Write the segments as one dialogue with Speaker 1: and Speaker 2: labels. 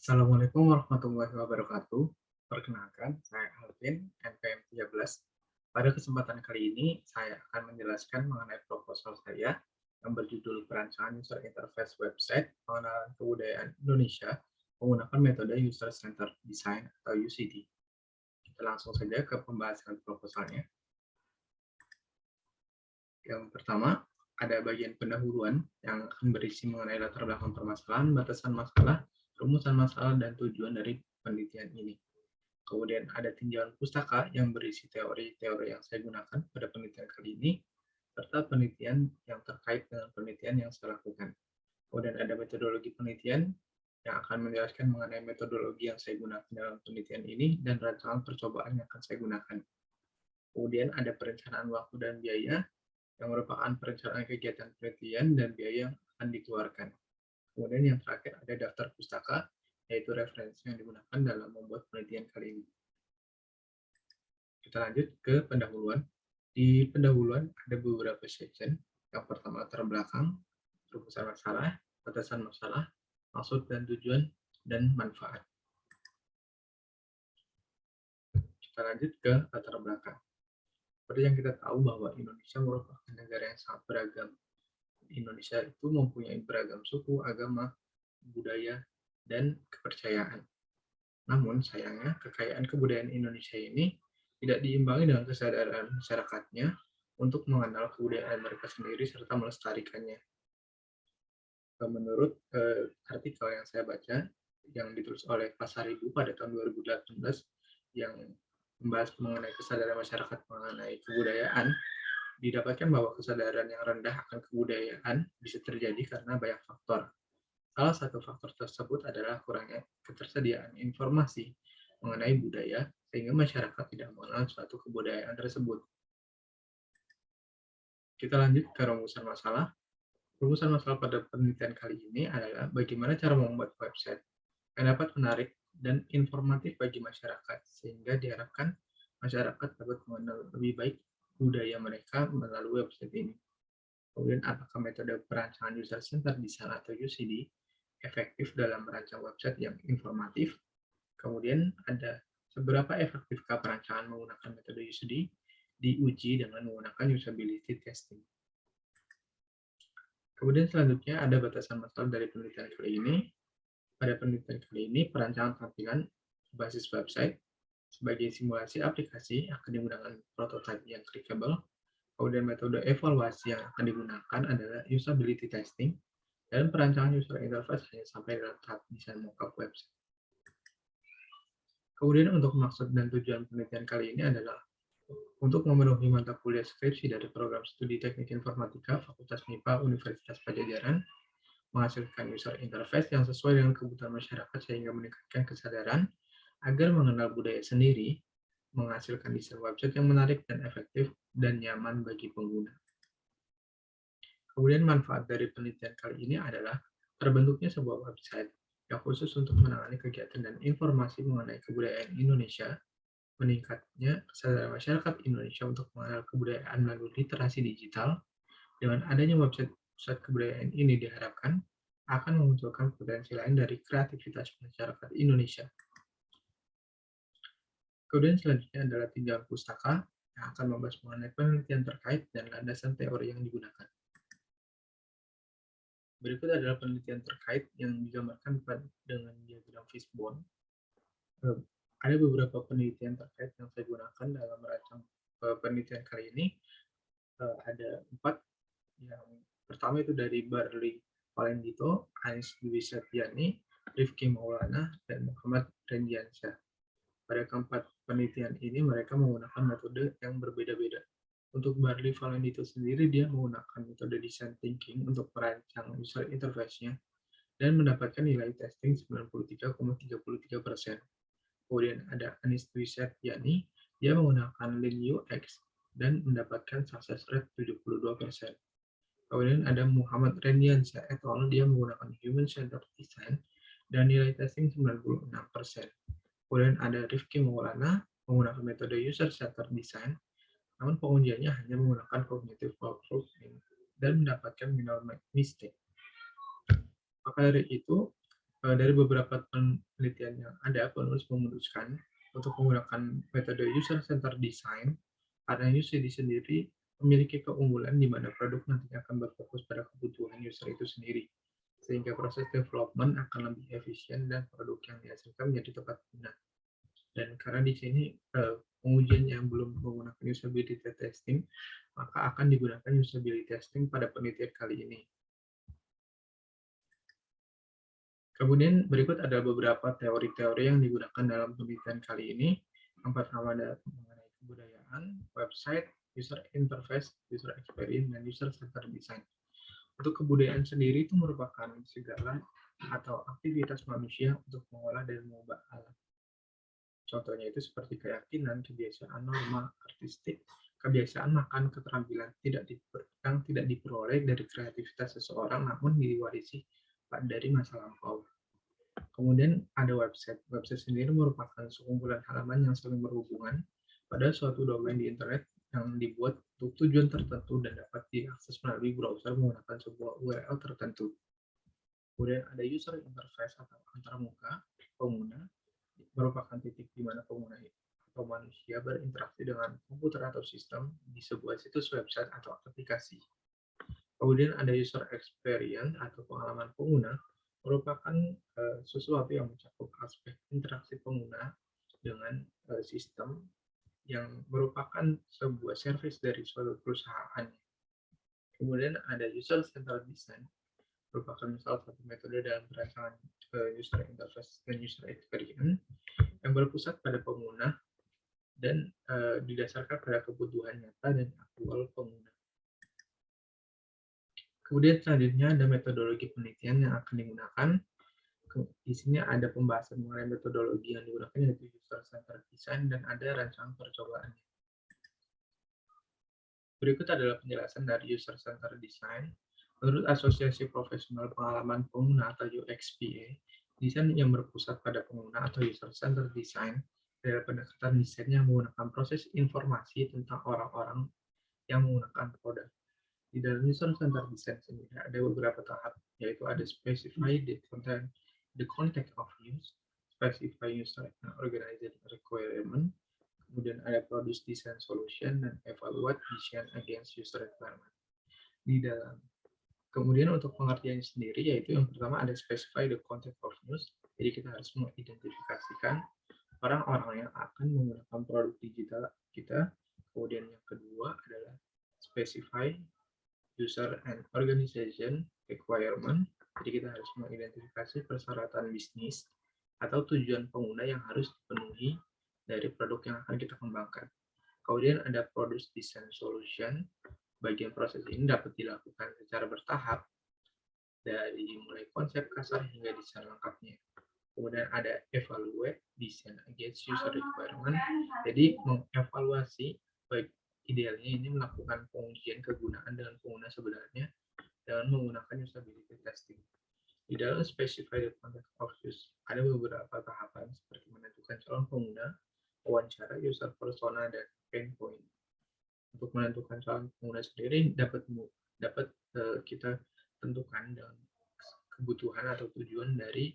Speaker 1: Assalamualaikum warahmatullahi wabarakatuh. Perkenalkan, saya Alvin, NPM 13. Pada kesempatan kali ini, saya akan menjelaskan mengenai proposal saya yang berjudul Perancangan User Interface Website Pengenalan Kebudayaan Indonesia menggunakan metode User Centered Design atau UCD. Kita langsung saja ke pembahasan proposalnya. Yang pertama, ada bagian pendahuluan yang akan berisi mengenai latar belakang permasalahan, batasan masalah, rumusan masalah, dan tujuan dari penelitian ini. Kemudian ada tinjauan pustaka yang berisi teori-teori yang saya gunakan pada penelitian kali ini, serta penelitian yang terkait dengan penelitian yang saya lakukan. Kemudian ada metodologi penelitian yang akan menjelaskan mengenai metodologi yang saya gunakan dalam penelitian ini dan rancangan percobaan yang akan saya gunakan. Kemudian ada perencanaan waktu dan biaya yang merupakan perencanaan kegiatan penelitian dan biaya yang akan dikeluarkan. Kemudian yang terakhir ada daftar pustaka, yaitu referensi yang digunakan dalam membuat penelitian kali ini. Kita lanjut ke pendahuluan. Di pendahuluan ada beberapa section. Yang pertama latar belakang, rumusan masalah, batasan masalah, maksud dan tujuan, dan manfaat. Kita lanjut ke latar belakang. Seperti yang kita tahu bahwa Indonesia merupakan negara yang sangat beragam. Indonesia itu mempunyai beragam suku, agama, budaya, dan kepercayaan. Namun sayangnya kekayaan kebudayaan Indonesia ini tidak diimbangi dengan kesadaran masyarakatnya untuk mengenal kebudayaan mereka sendiri serta melestarikannya. Menurut artikel yang saya baca yang ditulis oleh Pasaribu pada tahun 2018 yang membahas mengenai kesadaran masyarakat mengenai kebudayaan, didapatkan bahwa kesadaran yang rendah akan kebudayaan bisa terjadi karena banyak faktor. Salah satu faktor tersebut adalah kurangnya ketersediaan informasi mengenai budaya, sehingga masyarakat tidak mengenal suatu kebudayaan tersebut. Kita lanjut ke rumusan masalah. Rumusan masalah pada penelitian kali ini adalah bagaimana cara membuat website yang dapat menarik dan informatif bagi masyarakat, sehingga diharapkan masyarakat dapat mengenal lebih baik budaya mereka melalui website ini. Kemudian, apakah metode perancangan user-centered design atau UCD efektif dalam merancang website yang informatif? Kemudian ada seberapa efektifkah perancangan menggunakan metode UCD diuji dengan menggunakan usability testing. Kemudian selanjutnya ada batasan masalah dari penelitian kali ini. Pada penelitian kali ini, perancangan tampilan berbasis website sebagai simulasi aplikasi akan digunakan prototype yang clickable. Kemudian metode evaluasi yang akan digunakan adalah usability testing, dan perancangan user interface hanya sampai dalam tahap desain mockup website. Kemudian untuk maksud dan tujuan penelitian kali ini adalah untuk memenuhi mata kuliah skripsi dari program studi teknik informatika Fakultas MIPA Universitas Padjadjaran, menghasilkan user interface yang sesuai dengan kebutuhan masyarakat sehingga meningkatkan kesadaran agar mengenal budaya sendiri, menghasilkan desain website yang menarik dan efektif dan nyaman bagi pengguna. Kemudian manfaat dari penelitian kali ini adalah terbentuknya sebuah website yang khusus untuk menangani kegiatan dan informasi mengenai kebudayaan Indonesia, meningkatnya kesadaran masyarakat Indonesia untuk mengenal kebudayaan melalui literasi digital. Dengan adanya website pusat kebudayaan ini diharapkan akan memunculkan potensi lain dari kreativitas masyarakat Indonesia. Kemudian selanjutnya adalah tinjauan pustaka yang akan membahas mengenai penelitian terkait dan landasan teori yang digunakan. Berikut adalah penelitian terkait yang digambarkan dengan diagram fishbone. Ada beberapa penelitian terkait yang saya gunakan dalam merancang penelitian kali ini. Ada 4. Yang pertama itu dari Barli Valendito, Anies Dwi Septiani, Rifki Maulana, dan Muhammad Rendiansyah. Pada keempat penelitian ini mereka menggunakan metode yang berbeda-beda. Untuk Barli Valendito sendiri, dia menggunakan metode design thinking untuk merancang user interface-nya dan mendapatkan nilai testing 93,33%. Kemudian ada Anies Dwi Septiani, dia menggunakan Lean UX dan mendapatkan success rate 72%. Kemudian ada Muhammad Rendiansyah et al. Dia menggunakan Human Centered Design dan nilai testing 96%. Kemudian ada Rifki Maulana menggunakan metode User Centered Design, namun pengujiannya hanya menggunakan Cognitive Workflow dan mendapatkan minimal mistake. Maka dari itu, Dari beberapa penelitian yang ada, penulis memutuskan untuk menggunakan metode user-centered design karena UCD sendiri memiliki keunggulan di mana produk nantinya akan berfokus pada kebutuhan user itu sendiri, sehingga proses development akan lebih efisien dan produk yang dihasilkan menjadi tepat guna. Dan karena di sini pengujian yang belum menggunakan usability testing, maka akan digunakan usability testing pada penelitian kali ini. Kemudian berikut ada beberapa teori-teori yang digunakan dalam penelitian kali ini. Yang pertama ada mengenai kebudayaan, website, user interface, user experience, dan user-centered design. Untuk kebudayaan sendiri itu merupakan segala atau aktivitas manusia untuk mengolah dan mengubah alam. Contohnya itu seperti keyakinan, kebiasaan, norma, artistik, kebiasaan makan, keterampilan yang tidak diperoleh dari kreativitas seseorang namun diwarisi dari masa lampau. Kemudian ada website. Website sendiri merupakan sekumpulan halaman yang saling berhubungan pada suatu domain di internet yang dibuat untuk tujuan tertentu dan dapat diakses melalui browser menggunakan sebuah URL tertentu. Kemudian ada user interface atau antarmuka pengguna, merupakan titik di mana pengguna atau manusia berinteraksi dengan komputer atau sistem di sebuah situs website atau aplikasi. Kemudian ada user experience atau pengalaman pengguna, merupakan sesuatu yang mencakup aspek interaksi pengguna dengan sistem yang merupakan sebuah service dari suatu perusahaan. Kemudian ada user-centered design, merupakan salah satu metode dalam perancangan user interface dan user experience yang berpusat pada pengguna dan didasarkan pada kebutuhan nyata dan aktual pengguna. Kemudian selanjutnya ada metodologi penelitian yang akan digunakan. Di sini ada pembahasan mengenai metodologi yang digunakan yaitu user-centered design dan ada rancangan percobaan. Berikut adalah penjelasan dari user-centered design. Menurut Asosiasi Profesional Pengalaman Pengguna atau UXPA, desain yang berpusat pada pengguna atau user-centered design adalah pendekatan desain yang menggunakan proses informasi tentang orang-orang yang menggunakan produk. Di dalam user-centered design sendiri ada beberapa tahap, yaitu ada specify the context of use, specify user and organization requirement, kemudian ada produce design solution, dan evaluate design against user requirement. Di dalam kemudian untuk pengertiannya sendiri, yaitu yang pertama ada specify the context of use, jadi kita harus mengidentifikasikan orang-orang yang akan menggunakan produk digital kita. Kemudian yang kedua adalah specify user and organization requirement. Jadi kita harus mengidentifikasi persyaratan bisnis atau tujuan pengguna yang harus dipenuhi dari produk yang akan kita kembangkan. Kemudian ada produce design solution. Bagian proses ini dapat dilakukan secara bertahap dari mulai konsep kasar hingga desain lengkapnya. Kemudian ada evaluate design against user requirement. Jadi mengevaluasi baik idealnya ini melakukan pengujian kegunaan dengan pengguna sebenarnya dengan menggunakan usability testing. Di dalam specify the context of use ada beberapa tahapan seperti menentukan calon pengguna, wawancara user persona, dan pain point. Untuk menentukan calon pengguna sendiri dapat kita tentukan dengan kebutuhan atau tujuan dari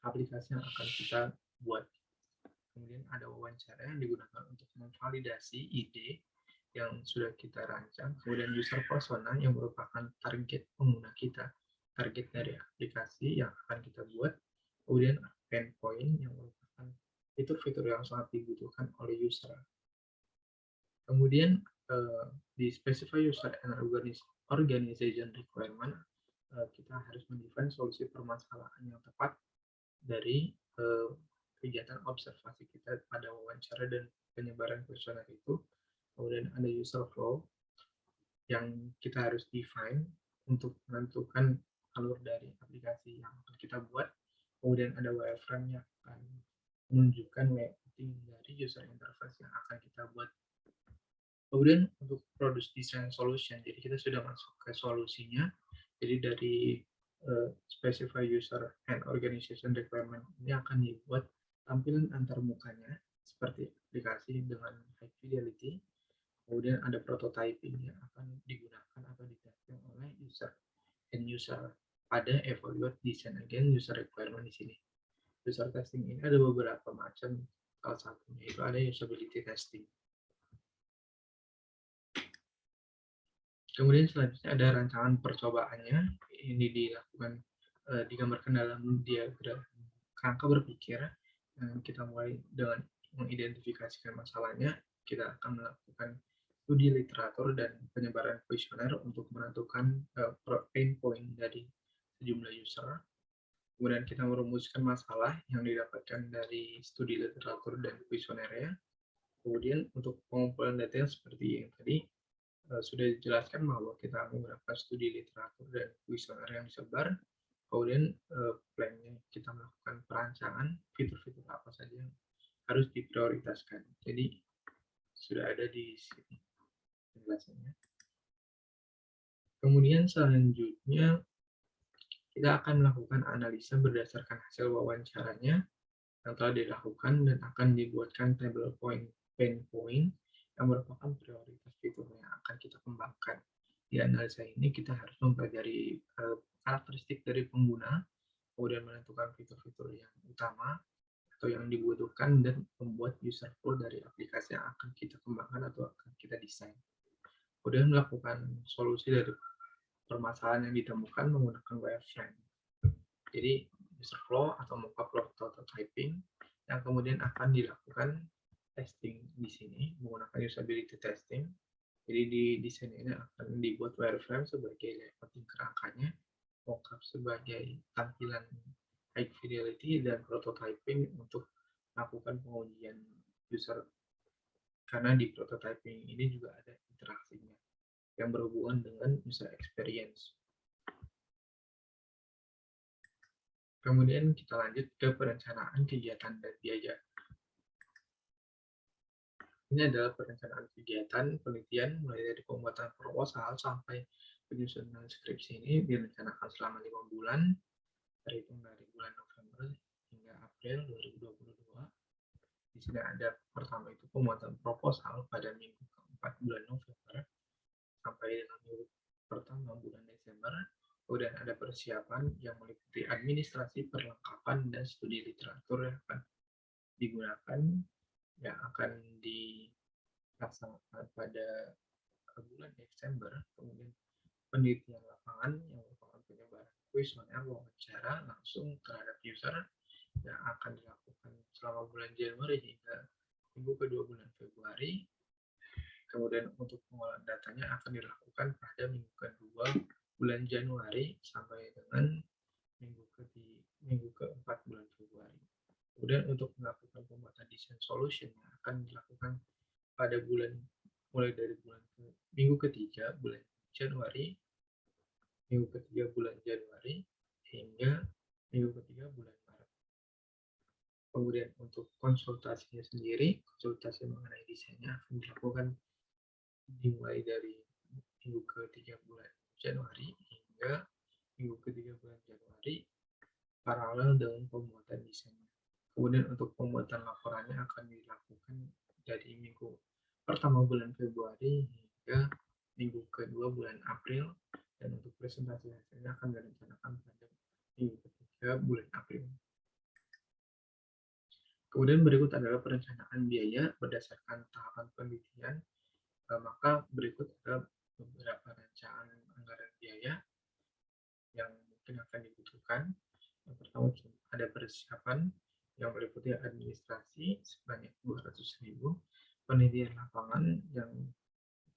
Speaker 1: aplikasi yang akan kita buat. Kemudian ada wawancara yang digunakan untuk memvalidasi ide yang sudah kita rancang. Kemudian user persona yang merupakan target pengguna kita, target dari aplikasi yang akan kita buat. Kemudian pain point yang merupakan fitur-fitur yang sangat dibutuhkan oleh user. Kemudian di specify user and organization requirement, kita harus mendefine solusi permasalahan yang tepat dari kegiatan observasi kita pada wawancara dan penyebaran kuesioner itu. Kemudian ada user flow yang kita harus define untuk menentukan alur dari aplikasi yang akan kita buat. Kemudian ada wireframe yang akan menunjukkan layout dari user interface yang akan kita buat. Kemudian untuk produce design solution, jadi kita sudah masuk ke solusinya. Jadi dari specify user and organization requirement ini akan dibuat tampilan antarmukanya seperti aplikasi dengan high fidelity. Kemudian ada prototyping yang akan digunakan atau ditesting oleh user and user. pada evaluate design again user requirement di sini. User testing ini ada beberapa macam, salah satunya itu ada usability testing. Kemudian selanjutnya ada rancangan percobaannya, ini dilakukan digambarkan dalam diagram kerangka berpikir. Kita mulai dengan mengidentifikasikan masalahnya, kita akan melakukan studi literatur dan penyebaran kuesioner untuk menentukan pain point dari sejumlah user. Kemudian kita merumuskan masalah yang didapatkan dari studi literatur dan kuesionernya. Kemudian untuk pengumpulan data yang seperti yang tadi sudah dijelaskan bahwa kita menggunakan studi literatur dan kuesioner yang disebar. Kemudian plannya kita melakukan perancangan fitur-fitur apa saja yang harus diprioritaskan. Jadi sudah ada di sini penjelasannya. Kemudian selanjutnya kita akan melakukan analisa berdasarkan hasil wawancaranya yang telah dilakukan dan akan dibuatkan table pain point yang merupakan prioritas fitur yang akan kita kembangkan. Di analisa ini kita harus mempelajari karakteristik dari pengguna, kemudian menentukan fitur-fitur yang utama atau yang dibutuhkan dan membuat user flow dari aplikasi yang akan kita kembangkan atau akan kita desain. Kemudian melakukan solusi dari permasalahan yang ditemukan menggunakan wireframe. Jadi user flow atau mockup prototyping yang kemudian akan dilakukan testing di sini menggunakan usability testing. Jadi di desain ini akan dibuat wireframe sebagai layouting kerangkanya, mockup sebagai tampilan high fidelity, dan prototyping untuk melakukan pengujian user. Karena di prototyping ini juga ada interaksinya yang berhubungan dengan user experience. Kemudian kita lanjut ke perencanaan kegiatan dan biaya. Ini adalah perencanaan kegiatan penelitian mulai dari pembuatan proposal sampai penyusunan skripsi ini direncanakan selama 5 bulan, terhitung dari bulan November hingga April 2022. Di sini ada pertama itu pembuatan proposal pada minggu keempat bulan November sampai dengan minggu pertama bulan Desember. Kemudian ada persiapan yang meliputi administrasi, perlengkapan, dan studi literatur yang akan digunakan, yang akan dilaksanakan pada bulan Desember. Kemudian penelitian lapangan yang merupakan penyebaran kuesioner wawancara langsung terhadap user yang akan dilakukan selama bulan Januari hingga minggu kedua bulan Februari. Kemudian untuk pengolahan datanya akan dilakukan pada minggu kedua bulan Januari sampai dengan minggu keempat bulan Februari. Kemudian untuk melakukan pembuatan desain solution yang akan dilakukan pada mulai dari minggu ketiga bulan Januari, minggu ketiga bulan Januari hingga minggu ketiga bulan Maret. Kemudian untuk konsultasinya sendiri, konsultasi mengenai desainnya akan dilakukan dimulai dari minggu ketiga bulan Januari hingga minggu ketiga bulan Januari paralel dengan pembuatan desainnya. Kemudian untuk pembuatan laporannya akan dilakukan dari minggu pertama bulan Februari hingga minggu kedua bulan April, dan untuk presentasi hasilnya akan direncanakan pada minggu ketiga bulan April. Kemudian berikut adalah perencanaan biaya berdasarkan tahapan penelitian. Maka berikut adalah beberapa rancangan anggaran biaya yang mungkin akan dibutuhkan. Yang pertama ada persiapan yang meliputi administrasi sebanyak 200.000, penelitian lapangan yang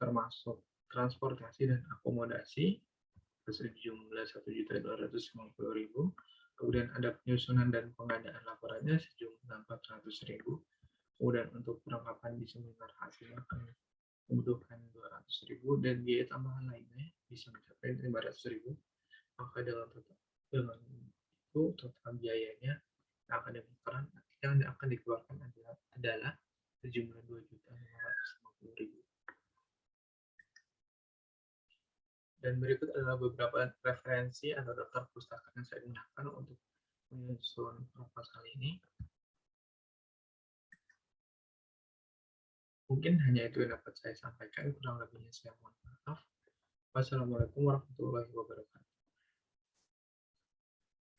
Speaker 1: termasuk transportasi dan akomodasi sejumlah 1.250.000, kemudian ada penyusunan dan pengadaan laporannya sejumlah 400.000, kemudian untuk perlengkapan di seminar hasilnya akan membutuhkan 200.000 dan biaya tambahan lainnya bisa mencapai 500.000. Maka dengan itu total biayanya yang akan dikeluarkan adalah sejumlah 2.550.000. Dan berikut adalah beberapa referensi atau daftar pustaka yang saya gunakan untuk menyusun proposal ini. Mungkin hanya itu yang dapat saya sampaikan, kurang lebihnya saya mohon maaf. Wassalamualaikum warahmatullahi wabarakatuh.